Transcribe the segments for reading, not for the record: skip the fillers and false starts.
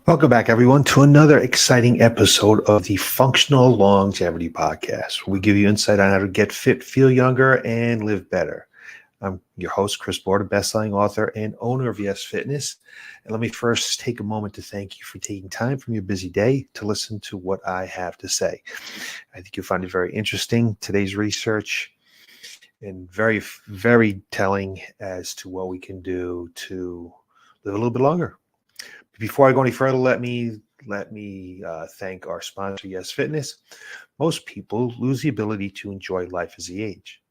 Welcome back, everyone, to another exciting episode of the Functional Longevity Podcast, where we give you insight on how to get fit, feel younger, and live better. I'm your host, Chris Border, best-selling author and owner of Y.E.S Fitness. And let me first take a moment to thank you for taking time from your busy day to listen to what I have to say. I think you'll find it very interesting, today's research, and very, very telling as to what we can do to live a little bit longer. Before I go any further, let me thank our sponsor, Y.E.S Fitness. Most people lose the ability to enjoy life as they age.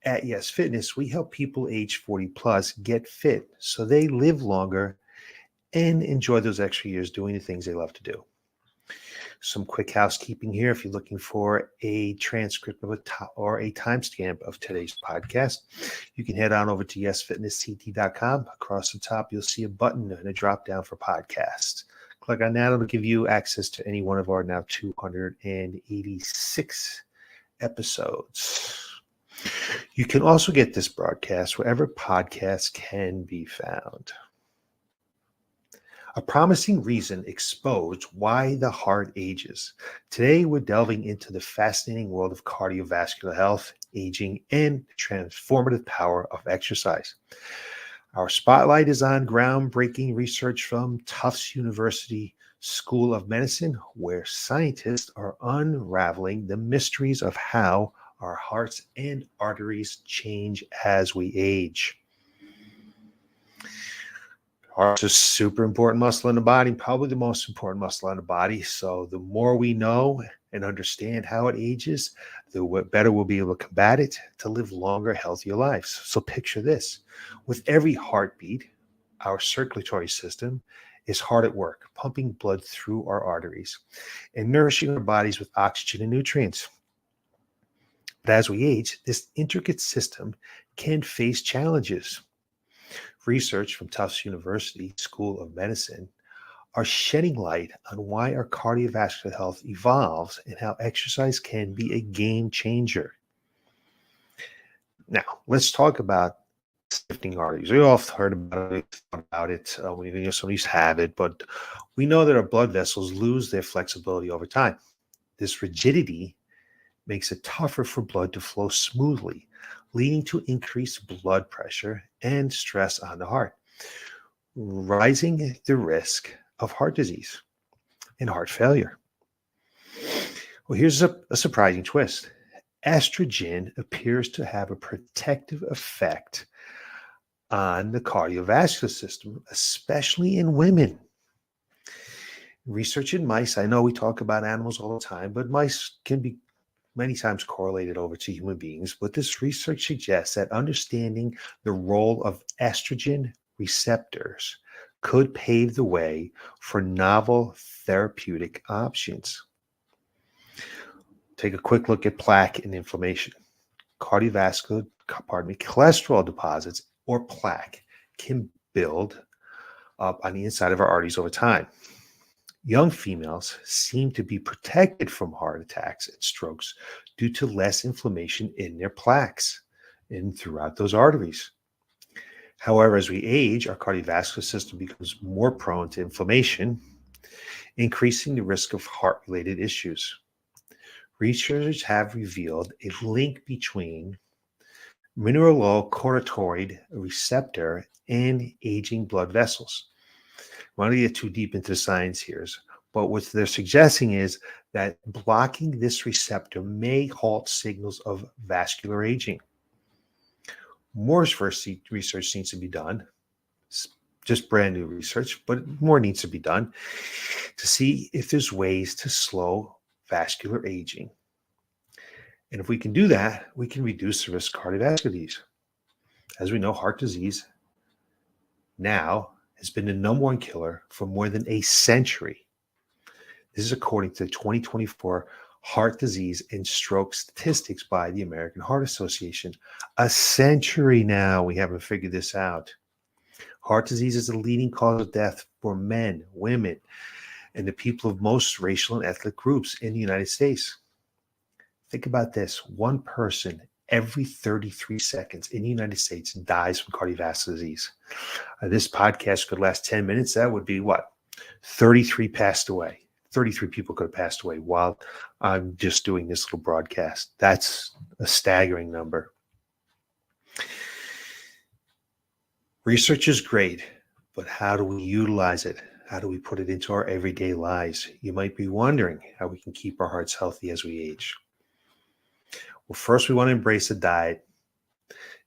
At Y.E.S Fitness, we help people age 40 plus get fit so they live longer and enjoy those extra years doing the things they love to do. Some quick housekeeping here. If you're looking for a transcript of or a timestamp of today's podcast, you can head on over to yesfitnessct.com. Across the top, you'll see a button and a drop down for podcasts. Click on that. It'll give you access to any one of our now 286 episodes. You can also get this broadcast wherever podcasts can be found. A promising reason exposed why the heart ages. Today, we're delving into the fascinating world of cardiovascular health, aging, and the transformative power of exercise. Our spotlight is on groundbreaking research from Tufts University School of Medicine, where scientists are unraveling the mysteries of how our hearts and arteries change as we age. Heart's a super important muscle in the body, probably the most important muscle in the body. So the more we know and understand how it ages, the better we'll be able to combat it to live longer, healthier lives. So picture this. With every heartbeat, our circulatory system is hard at work, pumping blood through our arteries and nourishing our bodies with oxygen and nutrients. But as we age, this intricate system can face challenges. Research from Tufts University School of Medicine are shedding light on why our cardiovascular health evolves and how exercise can be a game changer. Now, let's talk about stiffening arteries. We all have heard about it, we some of these have it, but we know that our blood vessels lose their flexibility over time. This rigidity makes it tougher for blood to flow smoothly, leading to increased blood pressure and stress on the heart, rising the risk of heart disease and heart failure. Well, here's a surprising twist. Estrogen appears to have a protective effect on the cardiovascular system, especially in women. Research in mice, I know we talk about animals all the time, but mice can be many times correlated over to human beings, but this research suggests that understanding the role of estrogen receptors could pave the way for novel therapeutic options. Take a quick look at plaque and inflammation. Cholesterol deposits or plaque can build up on the inside of our arteries over time. Young females seem to be protected from heart attacks and strokes due to less inflammation in their plaques and throughout those arteries. However, as we age, our cardiovascular system becomes more prone to inflammation, increasing the risk of heart-related issues. Researchers have revealed a link between mineralocorticoid receptor and aging blood vessels. I don't want to get too deep into the science here, but what they're suggesting is that blocking this receptor may halt signals of vascular aging. More research needs to be done, just brand new research, but more needs to be done to see if there's ways to slow vascular aging. And if we can do that, we can reduce the risk of cardiovascular disease. As we know, heart disease now has been the number one killer for more than a century. This is according to the 2024 Heart Disease and Stroke Statistics by the American Heart Association. A century now, we haven't figured this out. Heart disease is the leading cause of death for men, women, and the people of most racial and ethnic groups in the United States. Think about this. One person every 33 seconds in the United States dies from cardiovascular disease. This podcast could last 10 minutes. That would be what? 33 passed away. 33 people could have passed away while I'm just doing this little broadcast. That's a staggering number. Research is great, but how do we utilize it? How do we put it into our everyday lives? You might be wondering how we can keep our hearts healthy as we age. Well, first, we want to embrace a diet.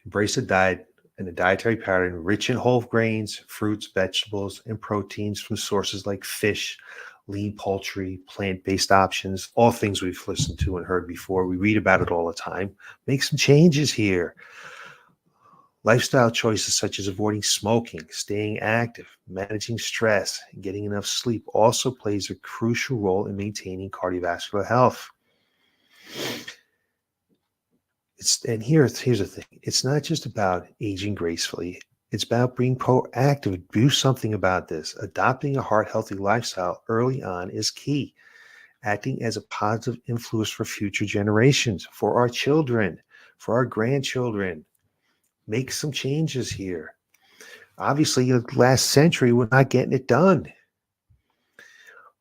Embrace a diet and a dietary pattern rich in whole grains, fruits, vegetables, and proteins from sources like fish, lean poultry, plant-based options, all things we've listened to and heard before. We read about it all the time. Make some changes here. Lifestyle choices such as avoiding smoking, staying active, managing stress, and getting enough sleep also plays a crucial role in maintaining cardiovascular health. Here's the thing. It's not just about aging gracefully. It's about being proactive. Do something about this. Adopting a heart-healthy lifestyle early on is key. Acting as a positive influence for future generations, for our children, for our grandchildren. Make some changes here. Obviously, the last century, we're not getting it done.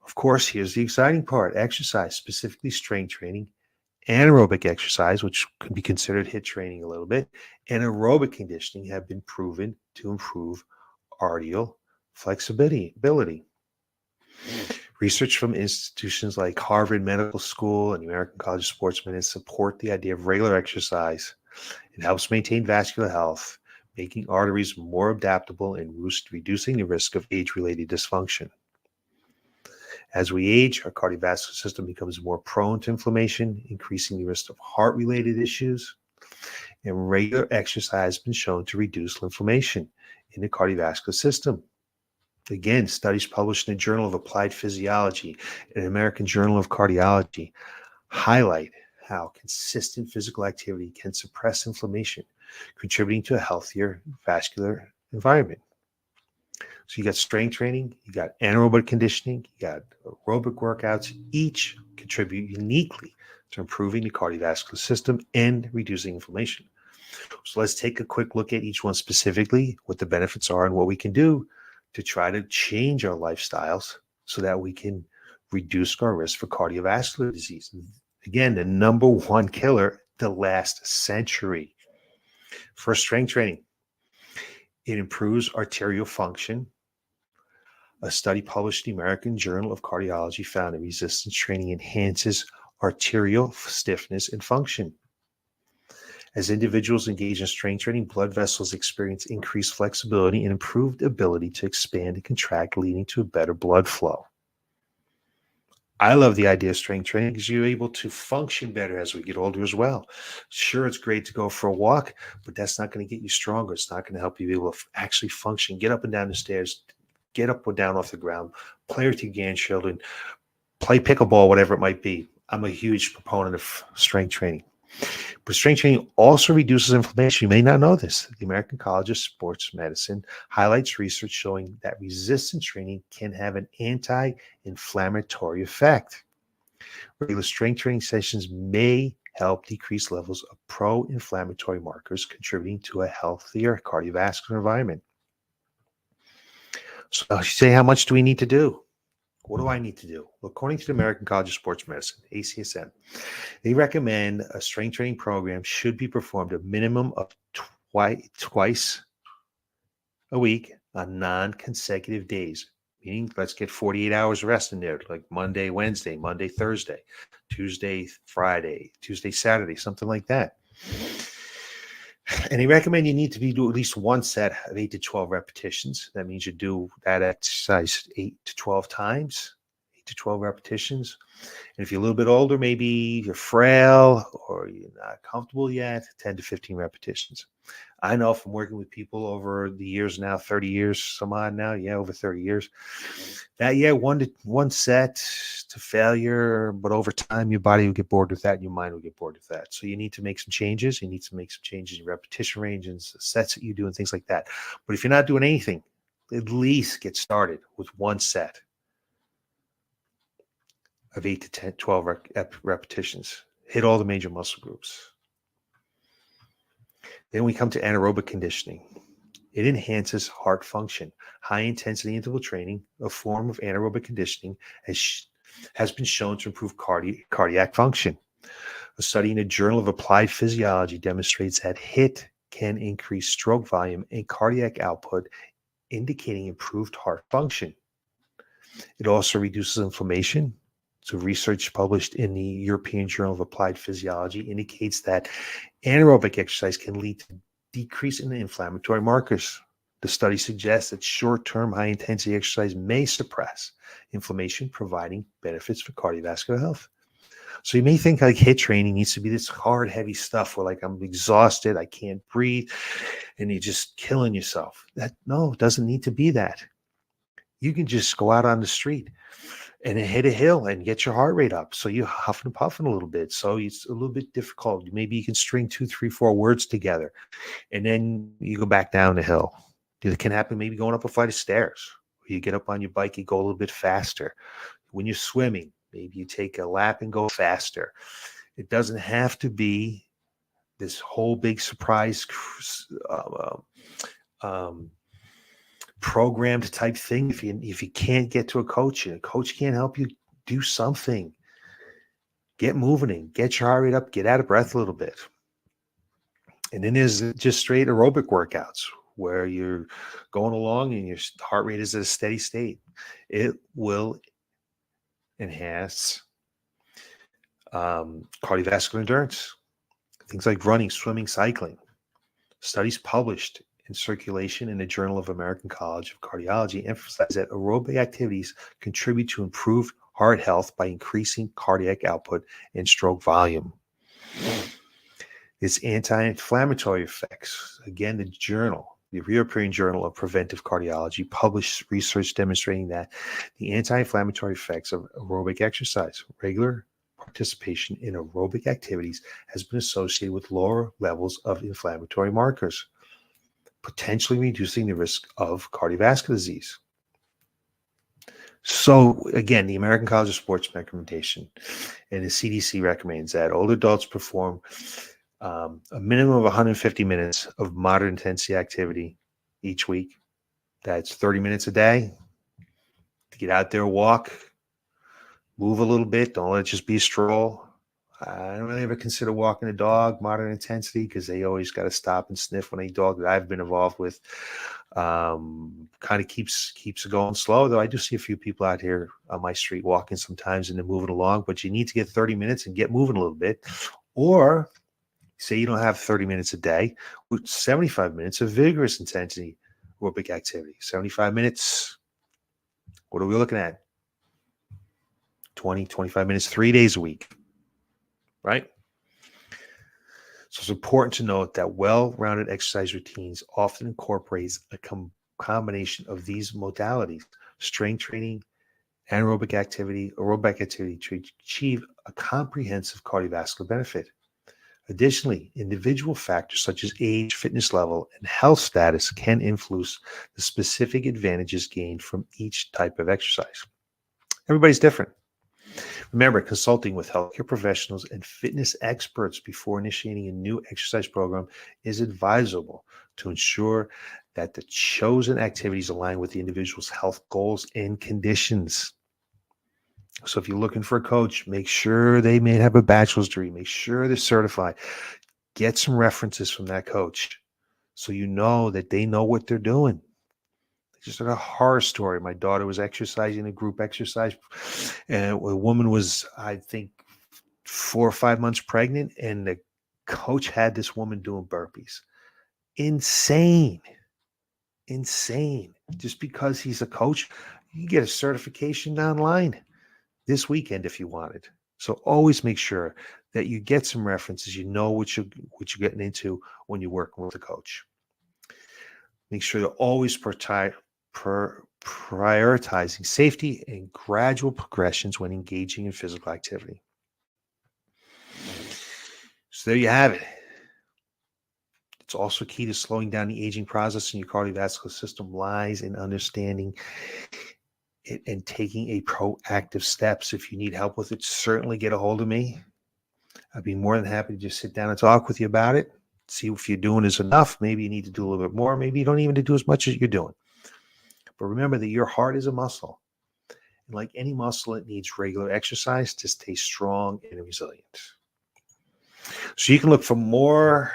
Of course, here's the exciting part. Exercise, specifically strength training, anaerobic exercise, which could be considered HIIT training a little bit, and aerobic conditioning have been proven to improve arterial flexibility. Research from institutions like Harvard Medical School and the American College of Sports Medicine support the idea of regular exercise. It helps maintain vascular health, making arteries more adaptable and reducing the risk of age-related dysfunction. As we age, our cardiovascular system becomes more prone to inflammation, increasing the risk of heart-related issues. And regular exercise has been shown to reduce inflammation in the cardiovascular system. Again, studies published in the Journal of Applied Physiology and American Journal of Cardiology highlight how consistent physical activity can suppress inflammation, contributing to a healthier vascular environment. So you got strength training, you got anaerobic conditioning, you got aerobic workouts, each contribute uniquely to improving the cardiovascular system and reducing inflammation. So let's take a quick look at each one specifically, what the benefits are and what we can do to try to change our lifestyles so that we can reduce our risk for cardiovascular disease. Again, the number one killer the last century. For strength training, it improves arterial function. A study published in the American Journal of Cardiology found that resistance training enhances arterial stiffness and function. As individuals engage in strength training, blood vessels experience increased flexibility and improved ability to expand and contract, leading to a better blood flow. I love the idea of strength training because you're able to function better as we get older as well. Sure, it's great to go for a walk, but that's not going to get you stronger. It's not going to help you be able to actually function, get up and down the stairs, get up or down off the ground, play with your grandchildren, play pickleball, whatever it might be. I'm a huge proponent of strength training. But strength training also reduces inflammation. You may not know this. The American College of Sports Medicine highlights research showing that resistance training can have an anti-inflammatory effect. Regular strength training sessions may help decrease levels of pro-inflammatory markers, contributing to a healthier cardiovascular environment. So you say, how much do we need to do? What do I need to do? Well, according to the American College of Sports Medicine, ACSM, they recommend a strength training program should be performed a minimum of twice a week on non-consecutive days, meaning let's get 48 hours rest in there, like Monday, Wednesday, Monday, Thursday, Tuesday, Friday, Tuesday, Saturday, something like that. And they recommend you need to do at least one set of 8 to 12 repetitions. That means you do that exercise 8 to 12 times, 8 to 12 repetitions. And if you're a little bit older, maybe you're frail or you're not comfortable yet, 10 to 15 repetitions. I know from working with people over the years now, 30 years, some odd now, over 30 years, that one set to failure, but over time your body will get bored with that and your mind will get bored with that. So you need to make some changes. You need to make some changes in repetition range and sets that you do and things like that. But if you're not doing anything, at least get started with one set of 8 to 10, 12 repetitions. Hit all the major muscle groups. Then we come to anaerobic conditioning. It enhances heart function. High-intensity interval training, a form of anaerobic conditioning, has been shown to improve cardiac function. A study in the Journal of Applied Physiology demonstrates that HIIT can increase stroke volume and cardiac output, indicating improved heart function. It also reduces inflammation. So research published in the European Journal of Applied Physiology indicates that anaerobic exercise can lead to decrease in the inflammatory markers. The study suggests that short-term high-intensity exercise may suppress inflammation, providing benefits for cardiovascular health. So you may think like HIIT training needs to be this hard, heavy stuff where like I'm exhausted, I can't breathe, and you're just killing yourself. No, it doesn't need to be that. You can just go out on the street and hit a hill and get your heart rate up. So you're huffing and puffing a little bit. So it's a little bit difficult. Maybe you can string 2, 3, 4 words together, and then you go back down the hill. It can happen maybe going up a flight of stairs. You get up on your bike, you go a little bit faster. When you're swimming, maybe you take a lap and go faster. It doesn't have to be this whole big surprise programmed type thing. If you can't get to a coach and a coach can't help you, do something. Get moving, get your heart rate up, get out of breath a little bit. And then there's just straight aerobic workouts where you're going along and your heart rate is at a steady state. It will enhance cardiovascular endurance. Things like running, swimming, cycling. Studies published in Circulation in the Journal of American College of Cardiology emphasize that aerobic activities contribute to improved heart health by increasing cardiac output and stroke volume. Its anti-inflammatory effects. Again, the European Journal of Preventive Cardiology published research demonstrating that the anti-inflammatory effects of aerobic exercise, regular participation in aerobic activities, has been associated with lower levels of inflammatory markers, potentially reducing the risk of cardiovascular disease. So again, the American College of Sports recommendation and the CDC recommends that older adults perform a minimum of 150 minutes of moderate intensity activity each week. That's 30 minutes a day. To get out there, walk, move a little bit. Don't let it just be a stroll. I don't really ever consider walking a dog moderate intensity because they always got to stop and sniff when a dog that I've been involved with kind of keeps it going slow. Though I do see a few people out here on my street walking sometimes and they're moving along, but you need to get 30 minutes and get moving a little bit. Or say you don't have 30 minutes a day, with 75 minutes of vigorous intensity aerobic activity. 75 minutes. What are we looking at? 20, 25 minutes, 3 days a week. Right? So it's important to note that well-rounded exercise routines often incorporates a combination of these modalities: strength training, aerobic activity to achieve a comprehensive cardiovascular benefit. Additionally, individual factors such as age, fitness level, and health status can influence the specific advantages gained from each type of exercise. Everybody's different. Remember, consulting with healthcare professionals and fitness experts before initiating a new exercise program is advisable to ensure that the chosen activities align with the individual's health goals and conditions. So if you're looking for a coach, make sure they may have a bachelor's degree, make sure they're certified. Get some references from that coach so you know that they know what they're doing. Just like a horror story. My daughter was exercising a group exercise, and a woman was, I think, 4 or 5 months pregnant, and the coach had this woman doing burpees. Insane. Just because he's a coach, you can get a certification online this weekend if you wanted. So always make sure that you get some references. You know what you're getting into when you're working with a coach. Make sure to always prioritizing safety and gradual progressions when engaging in physical activity. So there you have it. It's also key to slowing down the aging process in your cardiovascular system lies in understanding it and taking a proactive steps. If you need help with it, certainly get a hold of me. I'd be more than happy to just sit down and talk with you about it. See if you're doing is enough. Maybe you need to do a little bit more. Maybe you don't even need to do as much as you're doing. But remember that your heart is a muscle. And like any muscle, it needs regular exercise to stay strong and resilient. So you can look for more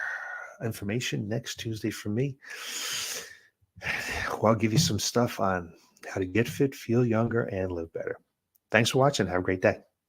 information next Tuesday from me. Well, I'll give you some stuff on how to get fit, feel younger, and live better. Thanks for watching. Have a great day.